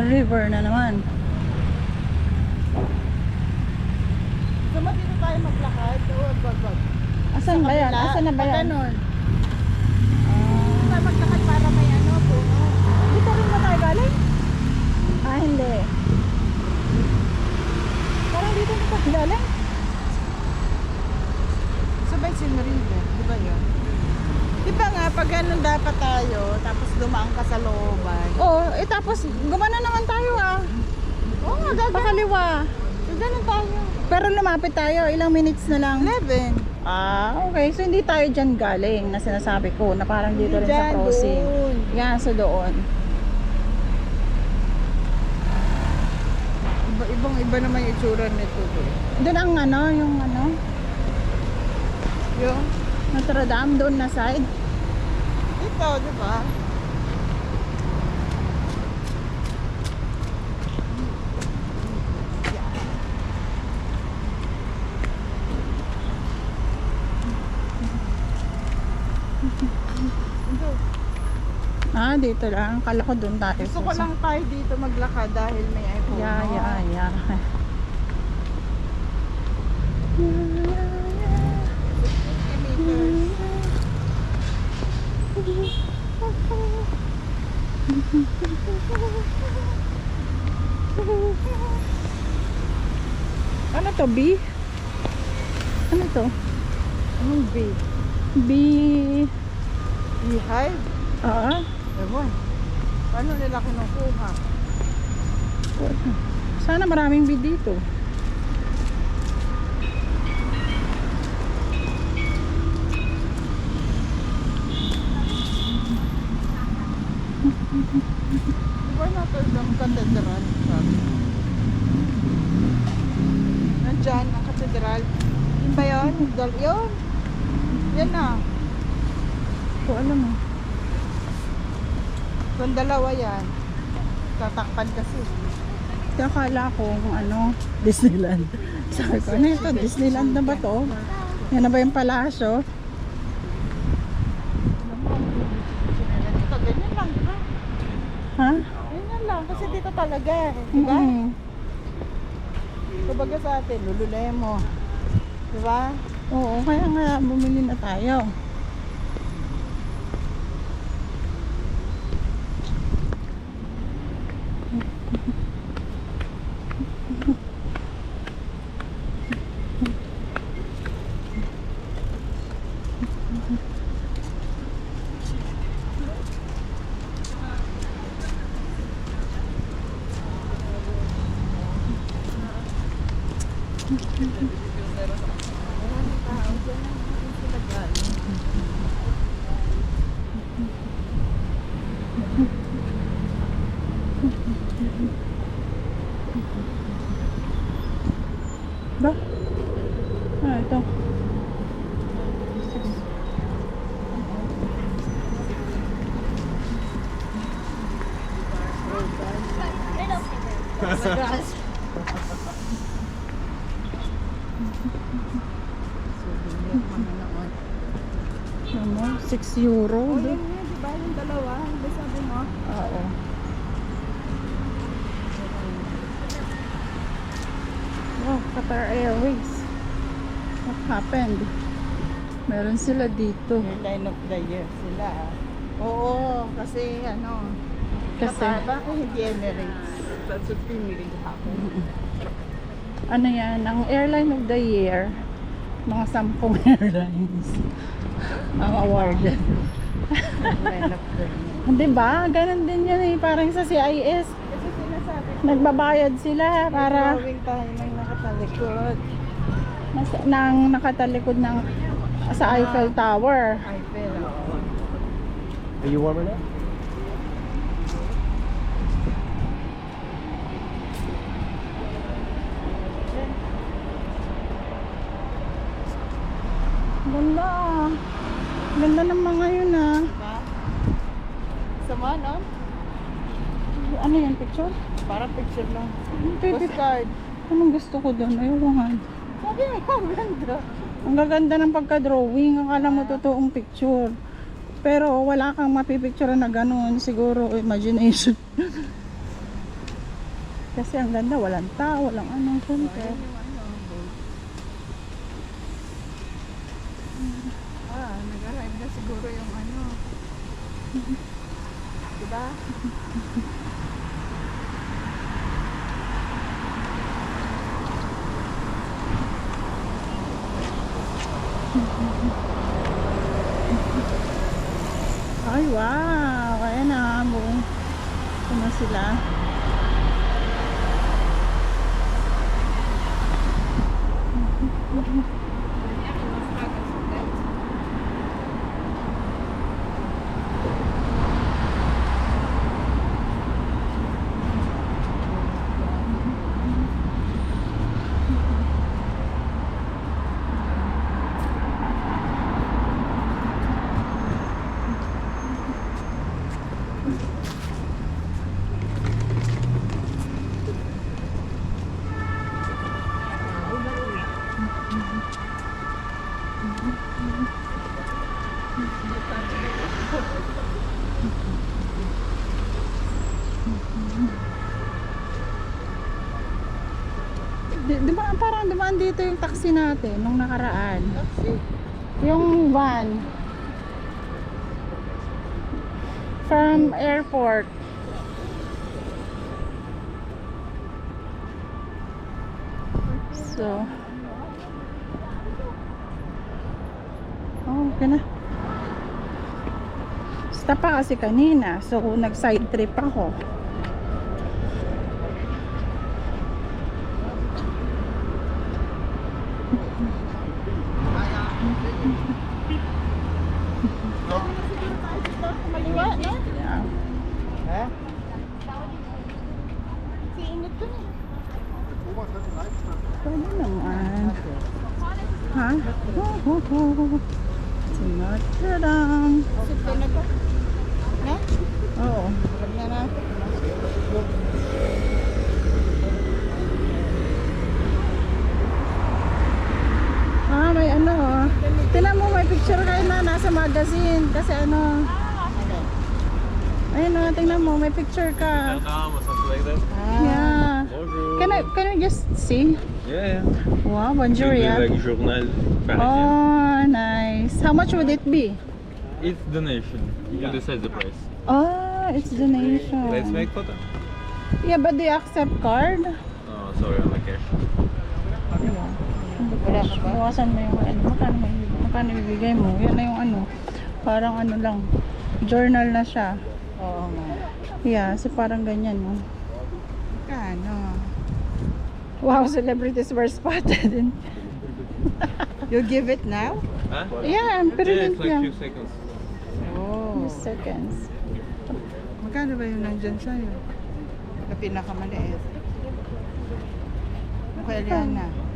River na naman. So, dito tayo maglakad. So, wag. Asan ba yan? Asan na ba yan? Ganun. Tayo maglakad para may ano, puno. Dito rin ba tayo galing? Ah, hindi. Parang dito na tayo galing. Sabay Sinmarillo, di ba yun? Di ba nga, pag ganun dapat tayo, tapos dumaan ka sa looban. Oo, tapos gumana naman tayo ah. Oo nga, gagawin. Pakaliwa. Ganun tayo. Pero lumapit tayo, ilang minutes na lang. 11. Ah, okay. So hindi tayo dyan galing na sinasabi ko na parang dito rin sa Dyan, crossing. doon. Yan, so doon. Ibang-iba naman yung itsura nito. Doon ang ano, yung ano, Yung Notre Dame doon na side. ito, di ba? Ah, dito lang. Kala ko doon tayo. Gusto ko lang tayo dito maglakad dahil may iPhone. Yeah. 50 meters. Ano to, B? Ano to? Anong B? B... Beehive? Ah? Ewan. Paano nila kinukuha? Sana maraming B dito. Diba Notre Dame Cathedral? Sabi. Nandyan ang katedral. Yun ba yun? Yun. Yan na. So, ano mo? Kung dalawa yan. Tatakpan kasi. Kaya akala ko kung ano, Disneyland. Sabi ko, ano ito? Disneyland na ba to? Yan na ba yung palasyo? Dito, ganyan lang, diba? Ha? Ganyan lang. Kasi dito talaga eh. Diba? Kumbaga sa atin, Lululemo. Diba? Oo, kaya nga bumili na tayo. Ba? Ah, ito. Ano, 6 euro. Oh, yan nga, diba? Yung dalawa. Diba sabi mo? Oo. Oh, Qatar Airways. What happened? Meron sila dito. Airline of the year sila. Oo, kasi ano. Kasi, Bakit hindi Emirates? That's what pinili ako. ano yan, ang airline of the year, mga 10 airlines ang awarded. Airline of the year. Di ba? Ganun din yan eh. Parang sa CIS, Kasi sinasabi ko, nagbabayad sila para drawing tayo ng nakatalikod. nang nakatalikod ng sa Eiffel Tower. Eiffel. Are you warmer now? Ganda ah. Ganda ng mga yun ah. Diba? Sama, no? Ano yan, picture? Parang picture lang. Pwede. Postcard. Anong gusto ko doon? Ayoko nga. Sabi mo, ang ganda. Ang gaganda ng pagka-drawing. Akala mo totoong picture. Pero wala kang mapipicture na ganun. Siguro imagination. Kasi ang ganda, walang tao, walang anong syempre. Ayan yung ano, boat. Nag-arrive na siguro yung ano. Diba? Ay, wow! Ayan na, buong. Ito na sila. Parang dumaan dito yung taxi natin nung nakaraan. Taxi. Yung van. From airport. So. Oh, okay na. Stop pa kasi kanina. So, nag-side trip ako. Maliwa, no? Yeah. Hä? Siinit ko na. Pwede naman. Ha? Si Notre Dame. Sito na ko. Na? Oo. Huwag na na. Ah, may ano oh. Tingnan mo, may picture kayo na nasa magazine. Kasi ano. Ayun oh, tingnan mo, may picture ka. or something like that. Yeah. Bonjour. Can we just see? Yeah, yeah. Wow, bonjour, C'est yeah. like journal parisien. Oh, nice. How much would it be? It's donation. You decide the price. Oh, it's donation. Let's make photo. Yeah, but do you accept card? Oh, sorry, I'm a cash. Yeah. Wala ka ba? Bawasan mo yung ano, magkano ibigay mo. Yan na yung ano, parang ano lang, journal na siya. Oo nga. Yeah, so parang ganyan, no? Kano? Wow, celebrities were spotted. In, You give it now? Huh? yeah, I'm pretty Yeah, it's like yeah. few seconds. Oh. Few seconds. Magkano ba yung nandyan sa'yo? Na pinakamaliit. Mukha Eliana.